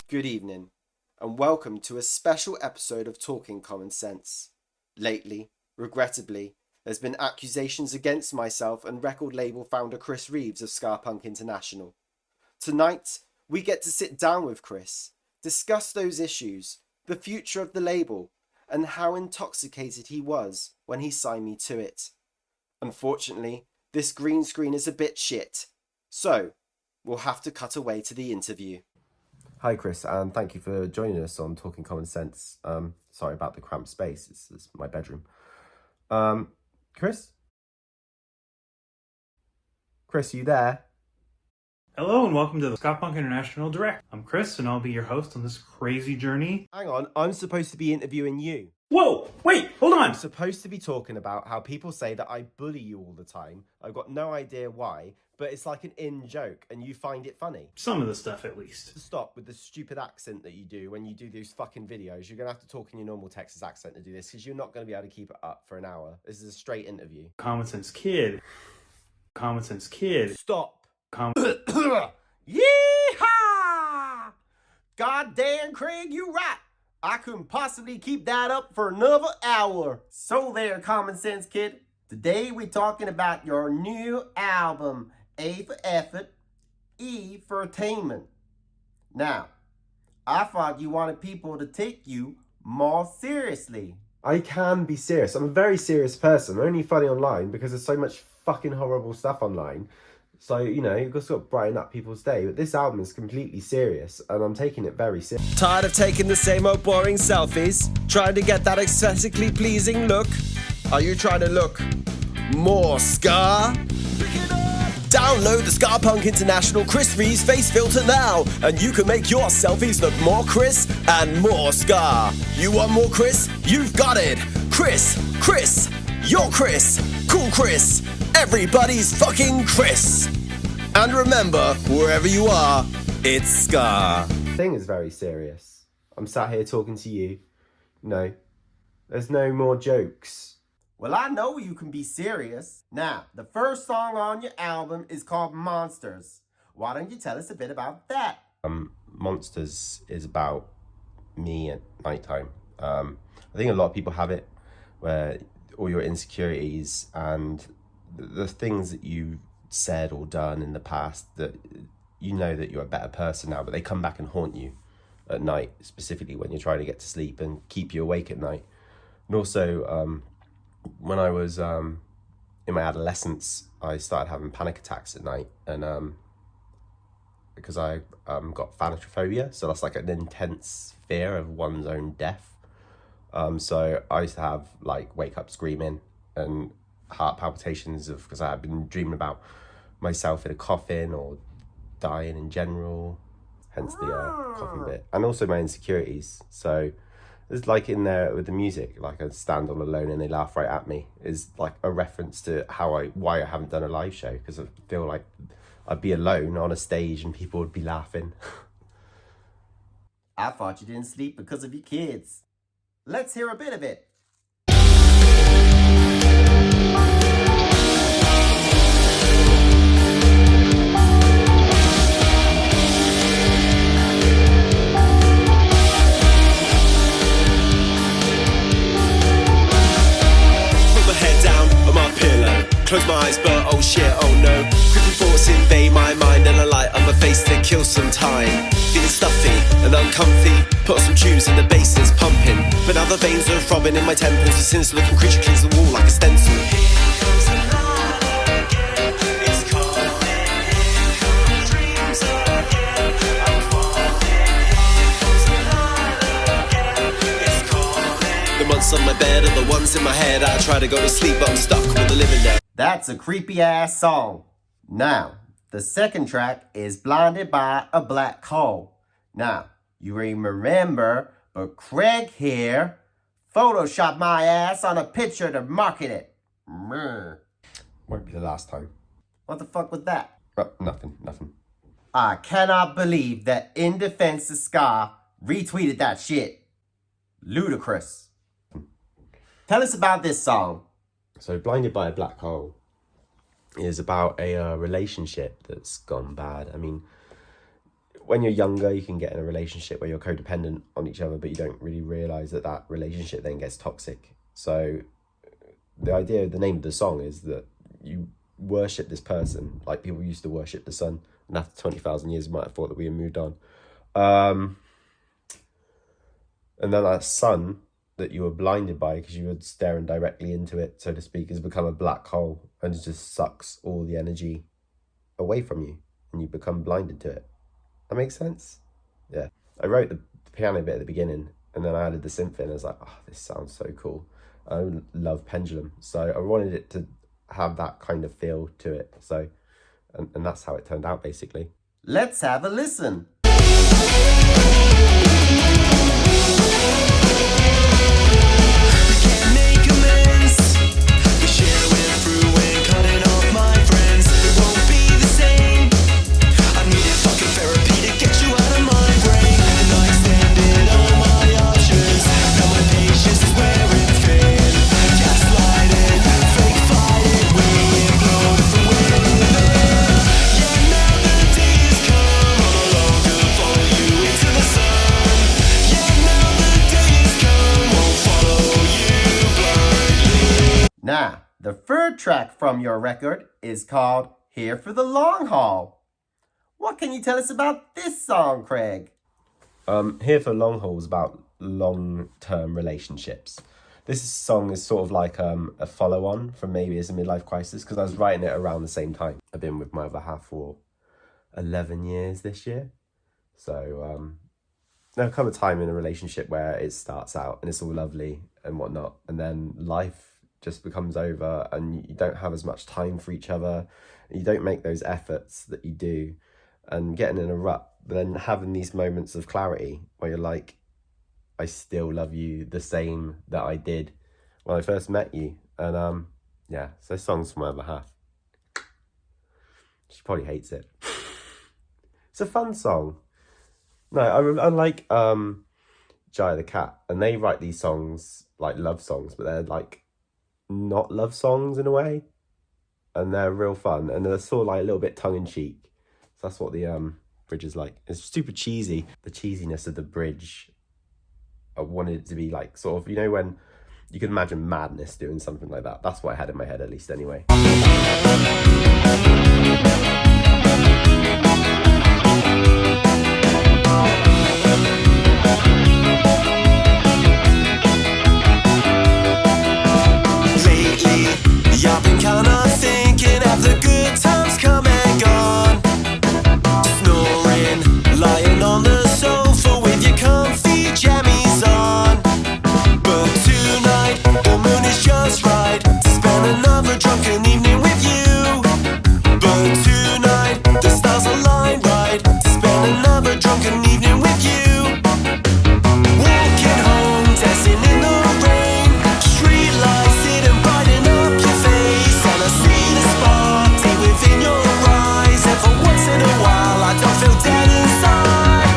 Good evening, and welcome to a special episode of Talking Common Sense. Lately, regrettably, there's been accusations against myself and record label founder Chris Reeves of Ska Punk International. Tonight, we get to sit down with Chris, discuss those issues, the future of the label, and how intoxicated he was when he signed me to it. Unfortunately, this green screen is a bit shit, so we'll have to cut away to the interview. Hi Chris, and thank you for joining us on Talking Common Sense. Sorry about the cramped space, it's my bedroom. Chris? Chris, you there? Hello and welcome to the Ska Punk International Direct. I'm Chris and I'll be your host on this crazy journey. Hang on, I'm supposed to be interviewing you. Whoa, wait, hold on! I'm supposed to be talking about how people say that I bully you all the time. I've got no idea why, but it's like an in-joke and you find it funny. Some of the stuff at least. Stop with the stupid accent that you do when you do these fucking videos. You're going to have to talk in your normal Texas accent to do this because you're not going to be able to keep it up for an hour. This is a straight interview. Common sense kid. Common sense kid. Stop. Yeehaw! Goddamn, Craig, you right. I couldn't possibly keep that up for another hour. So there, Common Sense Kid. Today we're talking about your new album, A for Effort, E for Attainment. Now, I thought you wanted people to take you more seriously. I can be serious. I'm a very serious person. I'm only funny online because there's so much fucking horrible stuff online. So, you know, you've got to sort of brighten up people's day. But this album is completely serious, and I'm taking it very serious. Tired of taking the same old boring selfies? Trying to get that aesthetically pleasing look? Are you trying to look more ska? Download the Ska Punk International Chris Reeves face filter now, and you can make your selfies look more Chris and more ska. You want more Chris? You've got it. Chris, you're Chris, cool Chris. Everybody's fucking Chris. And remember, wherever you are, it's ska. The thing is very serious. I'm sat here talking to you. No, there's no more jokes. Well, I know you can be serious. Now, the first song on your album is called Monsters. Why don't you tell us a bit about that? Monsters is about me at nighttime. I think a lot of people have it, where all your insecurities and the things that you've said or done in the past, that you know that you're a better person now, but they come back and haunt you at night, specifically when you're trying to get to sleep and keep you awake at night. And also, when I was in my adolescence, I started having panic attacks at night, and because I got thanatophobia, so that's like an intense fear of one's own death. So I used to have like wake up screaming and heart palpitations because I had been dreaming about myself in a coffin or dying in general, hence the coffin bit, and also my insecurities. So it's like in there with the music, like I stand all alone and they laugh right at me, is like a reference to why I haven't done a live show, because I feel like I'd be alone on a stage and people would be laughing. I thought you didn't sleep because of your kids. Let's hear a bit of it. Close my eyes, but oh shit, oh no. Creeping thoughts invade my mind, and a light on my face to kill some time. Feeling stuffy and uncomfy, put some tunes and the bass is pumping. But now the veins are throbbing in my temples, a sinister looking creature clings the wall like a stencil. Here comes the night again, it's calling. Here come dreams again, I'm falling. Here comes the night again, it's calling. The months on my bed are the ones in my head. I try to go to sleep, but I'm stuck with the living dead. That's a creepy ass song. Now, the second track is Blinded by a Black Hole. Now, you remember, but Craig here photoshopped my ass on a picture to market it. Won't be the last time. What the fuck was that? Nothing. I cannot believe that In Defense of Ska retweeted that shit. Ludicrous. Tell us about this song. So Blinded by a Black Hole is about a relationship that's gone bad. I mean, when you're younger, you can get in a relationship where you're codependent on each other, but you don't really realize that that relationship then gets toxic. So the name of the song is that you worship this person like people used to worship the sun, and after 20,000 years, you might have thought that we had moved on. And then that sun that you were blinded by because you were staring directly into it, so to speak, has become a black hole and it just sucks all the energy away from you and you become blinded to it. That makes sense? Yeah. I wrote the piano bit at the beginning and then I added the synth in. I was like, oh, this sounds so cool. I love pendulum. So I wanted it to have that kind of feel to it. So, and that's how it turned out, basically. Let's have a listen. Now, the third track from your record is called Here for the Long Haul. What can you tell us about this song, Craig? Here for Long Haul is about long-term relationships. This song is sort of like a follow-on from Maybe It's a Midlife Crisis, because I was writing it around the same time. I've been with my other half for 11 years this year. So there'll come a time in a relationship where it starts out and it's all lovely and whatnot, and then life just becomes over and you don't have as much time for each other, and you don't make those efforts that you do, and getting in a rut, but then having these moments of clarity where you're like, I still love you the same that I did when I first met you. And yeah, so this song's for my other half. She probably hates it. It's a fun song. No, I like Jaya the Cat, and they write these songs like love songs, but they're like not love songs in a way, and they're real fun, and they're sort of like a little bit tongue-in-cheek. So that's what the bridge is like. It's super cheesy. The cheesiness of the bridge, I wanted it to be like sort of, you know, when you can imagine Madness doing something like that. That's what I had in my head, at least, anyway. I've been kinda thinking of the good times come and gone. Snoring, lying on the sofa with your comfy jammies on. But tonight, the moon is just right to spend another drunken evening with you. But tonight, the stars align right to spend another drunken evening with you. Walking home, dancing in the rain, street lights hidden brighten up your face, and I see the spark deep within your eyes. And for once in a while, I don't feel dead inside.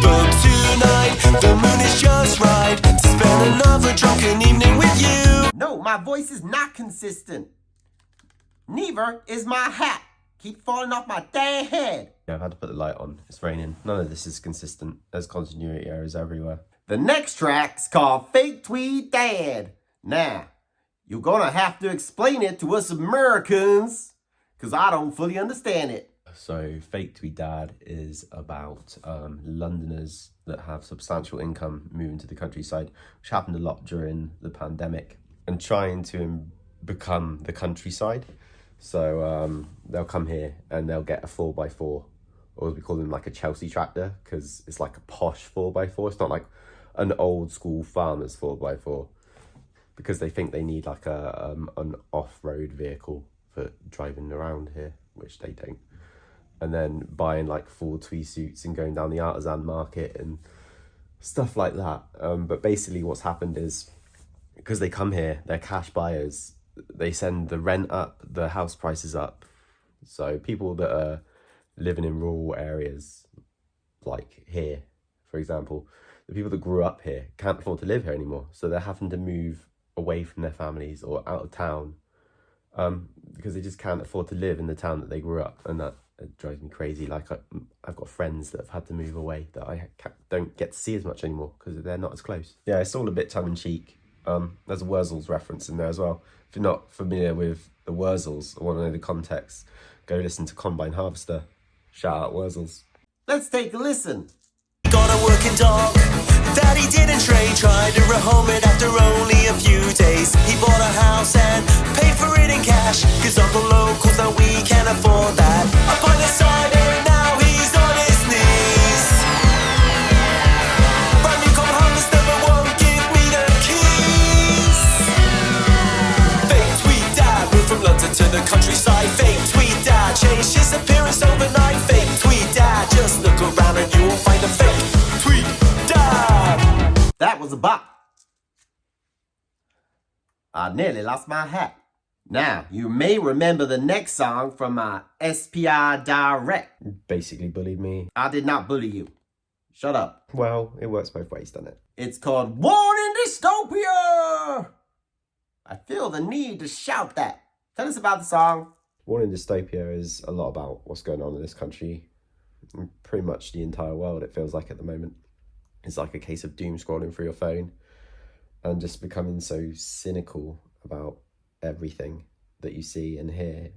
But tonight, the moon is just right to spend another drunken evening with you. No, my voice is not consistent. Neither is my hat. Keep falling off my dang head. Yeah, I've had to put the light on. It's raining. None of this is consistent. There's continuity errors everywhere. The next track's called Fake Tweed Dad. Now, you're gonna have to explain it to us Americans, because I don't fully understand it. So, Fake Tweed Dad is about Londoners that have substantial income moving to the countryside, which happened a lot during the pandemic, and trying to become the countryside. So they'll come here and they'll get a 4x4, or we call them like a Chelsea tractor, because it's like a posh 4x4. It's not like an old school farmer's 4x4, because they think they need like an off-road vehicle for driving around here, which they don't. And then buying like full tweed suits and going down the artisan market and stuff like that. But basically what's happened is, because they come here, they're cash buyers, they send the rent up, the house prices up. So people that are living in rural areas, like here, for example, the people that grew up here can't afford to live here anymore. So they're having to move away from their families or out of town because they just can't afford to live in the town that they grew up. And that it drives me crazy. Like I've got friends that have had to move away that I don't get to see as much anymore because they're not as close. Yeah, it's all a bit tongue-in-cheek. There's a Wurzels reference in there as well. If you're not familiar with the Wurzels or want to know the context, go listen to Combine Harvester. Shout out Wurzels. Let's take a listen. Got a working dog that he didn't trade. Tried to rehome it after only a few days. He bought a house and paid for it in cash, cause Uncle Locals now we can't afford that. Up on his side and now he's on his knees. Brand new cold harvester but won't give me the keys. Fake Tweed Dad moved from London to the countryside. Fake Tweed Dad changed his appearance overnight. Fake Tweed Dad, just look around and you will find a fake Tweed Dad. That was a bop. I nearly lost my hat. Now, you may remember the next song from my SPI Direct. Basically bullied me. I did not bully you. Shut up. Well, it works both ways, doesn't it? It's called War in Dystopia! I feel the need to shout that. Tell us about the song. War in Dystopia is a lot about what's going on in this country. And pretty much the entire world, it feels like at the moment. It's like a case of doom scrolling through your phone and just becoming so cynical about everything that you see and hear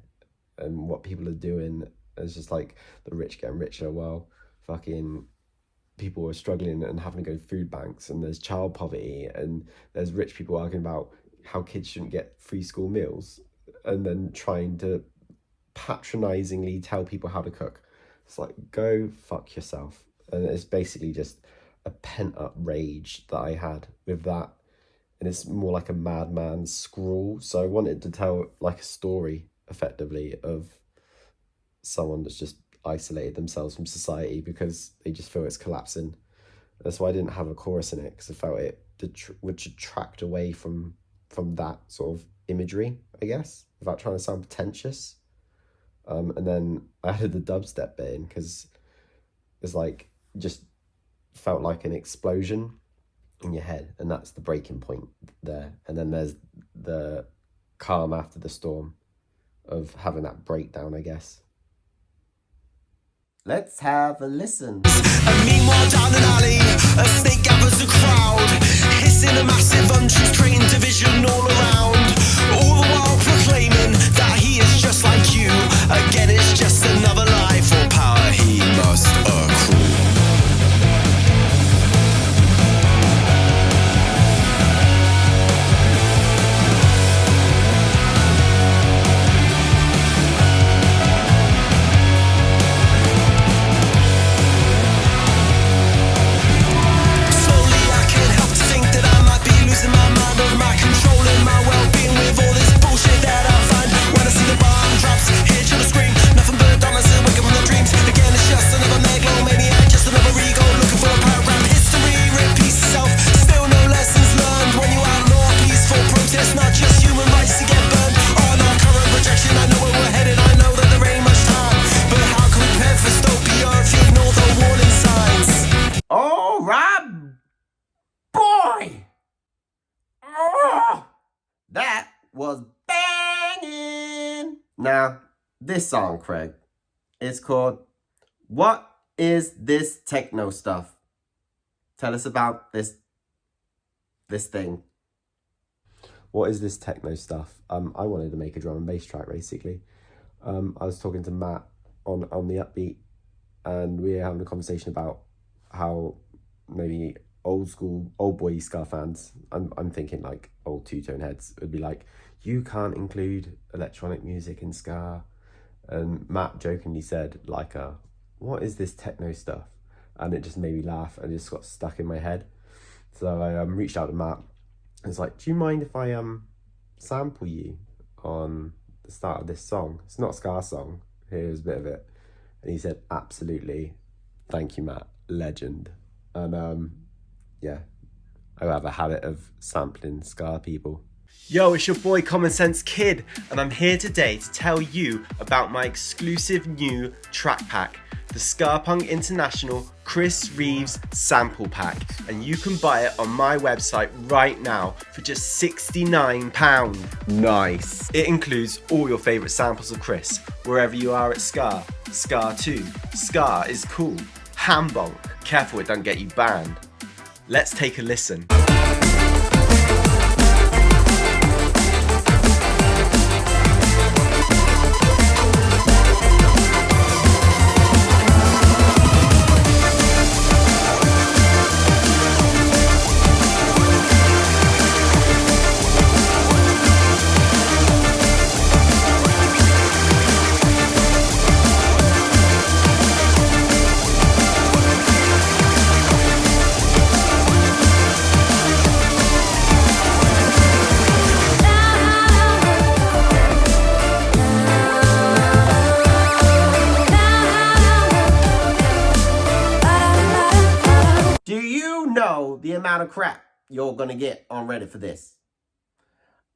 and what people are doing. It's just like the rich getting richer while fucking people are struggling and having to go to food banks, and there's child poverty, and there's rich people arguing about how kids shouldn't get free school meals and then trying to patronizingly tell people how to cook. It's like, go fuck yourself. And it's basically just a pent-up rage that I had with that. And it's more like a madman's scrawl. So I wanted to tell like a story, effectively, of someone that's just isolated themselves from society because they just feel it's collapsing. That's why I didn't have a chorus in it, because I felt it would detract away from that sort of imagery, I guess, without trying to sound pretentious. And then I added the dubstep bit in because it's like, just felt like an explosion in your head, and that's the breaking point there. And then there's the calm after the storm of having that breakdown, I guess. Let's have a listen. And meanwhile down an alley, a snake gathers a crowd, hissing a massive untrue creating division all around, all the while proclaiming that he is just like you. Again, it's just another lie for power he must accrue. That was banging. Now, this song, Craig, it's called What Is This Techno Stuff? Tell us about this thing. What is this techno stuff? I wanted to make a drum and bass track, basically. I was talking to Matt on the Upbeat, and we were having a conversation about how maybe old boy ska fans, I'm thinking like old two-tone heads, would be like, you can't include electronic music in ska. And Matt jokingly said like, what is this techno stuff? And it just made me laugh and it just got stuck in my head. So I reached out to Matt and was like, do you mind if I sample you on the start of this song? It's not a ska song, here's a bit of it. And he said, absolutely, thank you, Matt, legend. And yeah, I have a habit of sampling ska people. Yo, it's your boy Common Sense Kid, and I'm here today to tell you about my exclusive new track pack, the Ska-Punk International Chris Reeves Sample Pack, and you can buy it on my website right now for just £69. Nice. It includes all your favourite samples of Chris, wherever you are at Ska, Ska 2, Ska is Cool, Hambonk, careful it don't get you banned. Let's take a listen. Do you know the amount of crap you're gonna get on Reddit for this?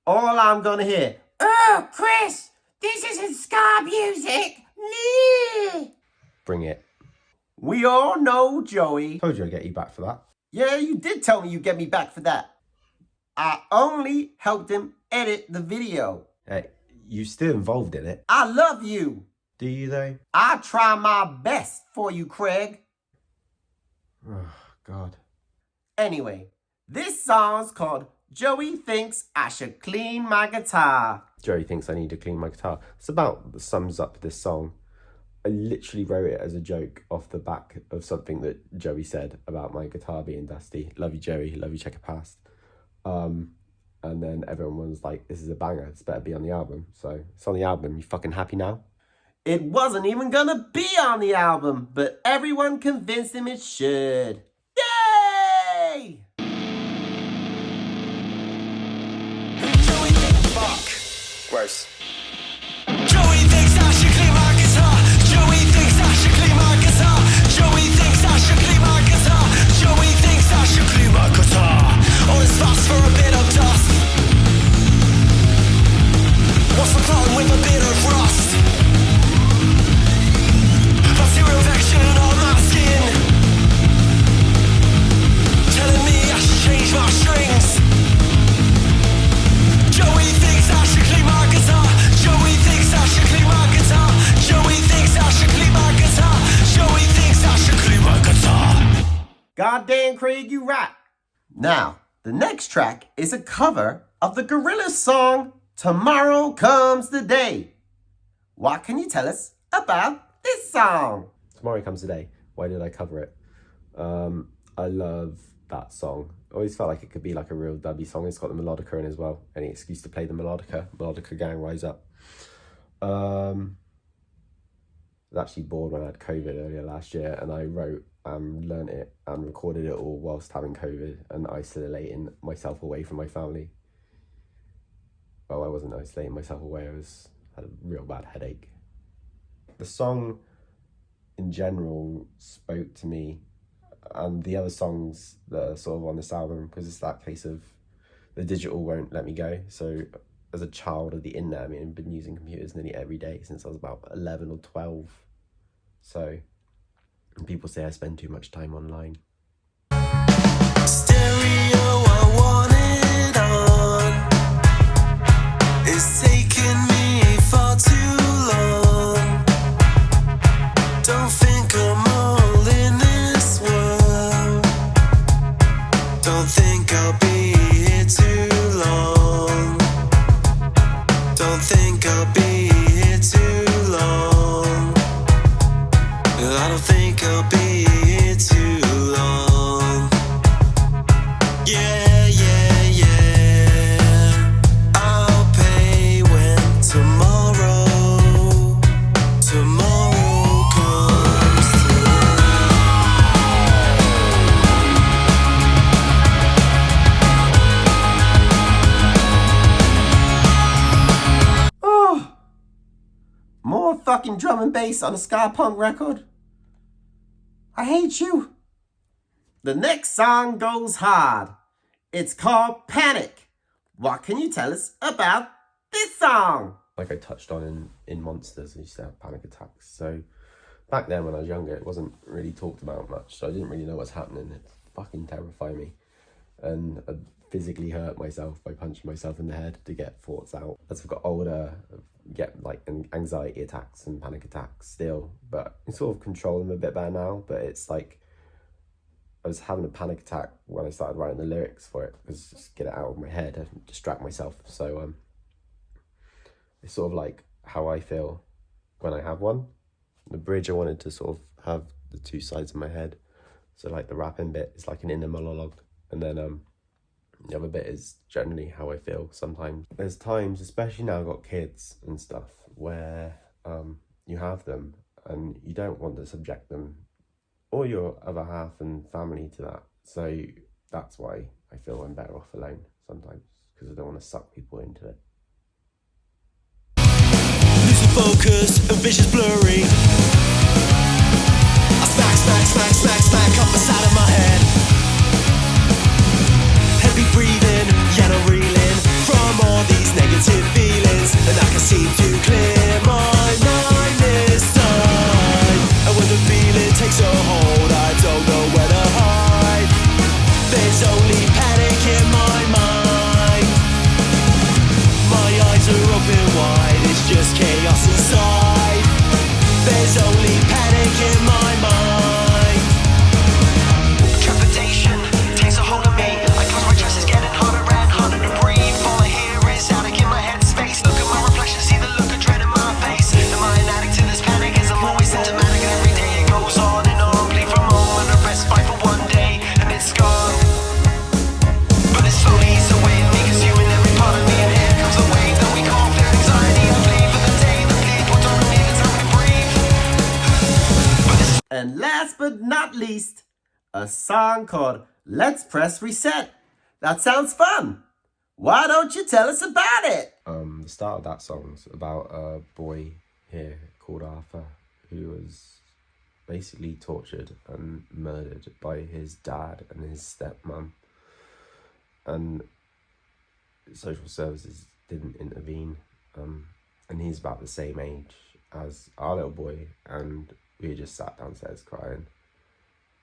All I'm gonna hear, "Oh, Chris, this isn't ska music." Nee. Bring it. We all know Joey. Told you I'd get you back for that. Yeah, you did tell me you'd get me back for that. I only helped him edit the video. Hey, you still involved in it. I love you. Do you though? I try my best for you, Craig. Oh, God. Anyway, this song's called Joey Thinks I Should Clean My Guitar. Joey thinks I need to clean my guitar. It's about sums up this song. I literally wrote it as a joke off the back of something that Joey said about my guitar being dusty. Love you, Joey. Love you, check it past. And then everyone was like, this is a banger. It's better be on the album. So it's on the album. You fucking happy now? It wasn't even gonna be on the album, but everyone convinced him it should. Yay! Fuck. Gross. Joey thinks I should clean my guitar. Joey thinks I should clean my guitar. Joey thinks I should clean my guitar. Joey thinks I should clean my guitar. All this fuss for a bit of dust. What's the problem with a bit of rust? Bacterial infection on my skin, telling me I should change my strings. Joey thinks I should clean my guitar. Joey thinks I should clean my guitar. Joey thinks I should clean my guitar. Joey thinks I should clean my guitar. Goddamn, Craig, you right. Now, the next track is a cover of the Gorillaz song Tomorrow Comes the Day. What can you tell us about this song? Tomorrow Comes the Day. Why did I cover it? I love that song. I always felt like it could be like a real dubby song. It's got the melodica in as well. Any excuse to play the melodica. Melodica gang, rise up. I was actually bored when I had COVID earlier last year, and I wrote and learnt it and recorded it all whilst having COVID and isolating myself away from my family. Well, I wasn't isolating myself away. I had a real bad headache. The song in general spoke to me, and the other songs that are sort of on this album, because it's that case of the digital won't let me go. So as a child of the internet, I mean, I've been using computers nearly every day since I was about 11 or 12. So people say I spend too much time online. Stereo, I want it on. It's taking me far too long. Don't think I'm all in this world. Don't think I'll be here too long. Don't think I'll be here too long. I don't think I'll be here too long. Yeah, yeah, yeah. I'll pay when tomorrow comes through. Oh, more fucking drum and bass on a ska punk record. I hate you. The next song goes hard. It's called Panic what can you tell us about this song? Like I touched on in Monsters, I used to have panic attacks. So back then when I was younger, it wasn't really talked about much. So I didn't really know what's happening. It fucking terrified me. And I physically hurt myself by punching myself in the head to get thoughts out. As I've got older, I get like anxiety attacks and panic attacks still. But I sort of control them a bit better now. But it's like, I was having a panic attack when I started writing the lyrics for it, because just get it out of my head and distract myself. So it's sort of like how I feel when I have one. The bridge, I wanted to sort of have the two sides of my head. So like the rapping bit is like an inner monologue, and then the other bit is generally how I feel sometimes. There's times, especially now I've got kids and stuff, where you have them and you don't want to subject them or your other half and family to that. So that's why I feel I'm better off alone sometimes, because I don't want to suck people into it. Losing focus and vision's blurry. I smack up the side of my head. Heavy breathing, yet I'm reeling from all these negative feelings, and I can seem to clear my mind this time. And when the feeling takes a hold, I don't know where to hide. There's only panic in my mind. My eyes are open wide, it's just chaos inside. There's only panic in my mind. Trepidation takes a hold of me. I close my chest, it's getting harder and harder to breathe. All I hear is static in my headspace. Look at my reflection, see the look of dread in my face. Am I an addict to this panic? As I'm always symptomatic, and every day it goes on and on. Bleed from home and a respite for one day, and it's gone. But it slowly eats away at me, consuming every part of me. And here comes the wave that we call fear and anxiety. I bleed for the day, the people don't need the time to breathe. And last but not least, a song called Let's Press Reset. That sounds fun. Why don't you tell us about it? The start of that song's about a boy here called Arthur, who was basically tortured and murdered by his dad and his stepmom. And social services didn't intervene. And he's about the same age as our little boy, and we just sat downstairs crying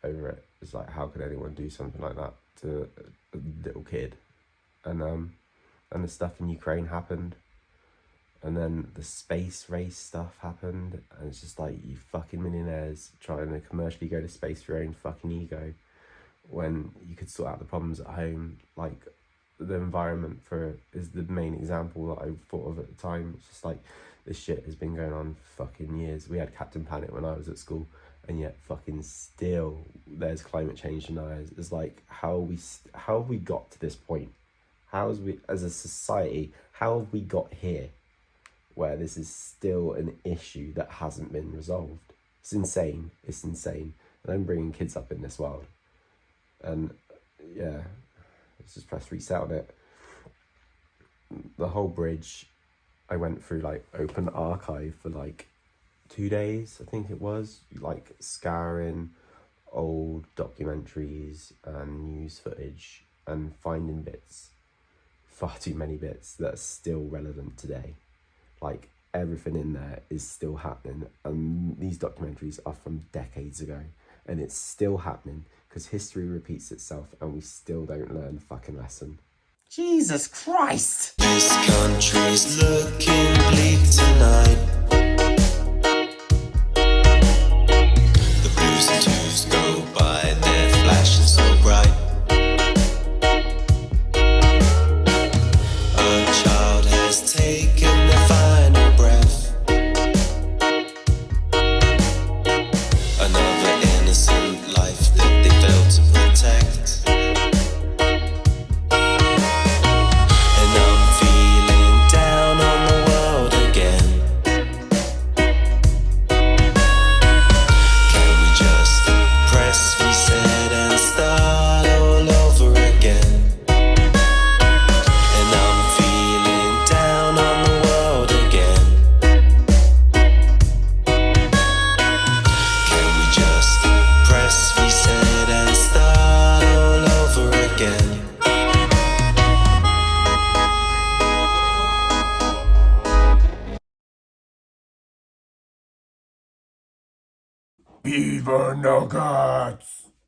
over it. It's like, how could anyone do something like that to a little kid? And the stuff in Ukraine happened, and then the space race stuff happened, and it's just like, you fucking millionaires trying to commercially go to space for your own fucking ego, when you could sort out the problems at home. Like, the environment is the main example that I thought of at the time. It's just like, this shit has been going on for fucking years. We had Captain Planet when I was at school, and yet fucking still there's climate change deniers. It's like, how have we got to this point? As a society, how have we got here where this is still an issue that hasn't been resolved? It's insane. And I'm bringing kids up in this world, and yeah, let's just press reset on it. The whole bridge, I went through like open archive for like 2 days, I think it was, like scouring old documentaries and news footage and finding bits, far too many bits that are still relevant today. Like, everything in there is still happening, and these documentaries are from decades ago, and it's still happening because history repeats itself and we still don't learn the fucking lesson. Jesus Christ! This country's looking bleak tonight. The blues and twos go by, they're flashing so bright. A child has taken the final breath. Another innocent life that they failed to protect. And I'm feeling down on the world again. Beaver nuggets.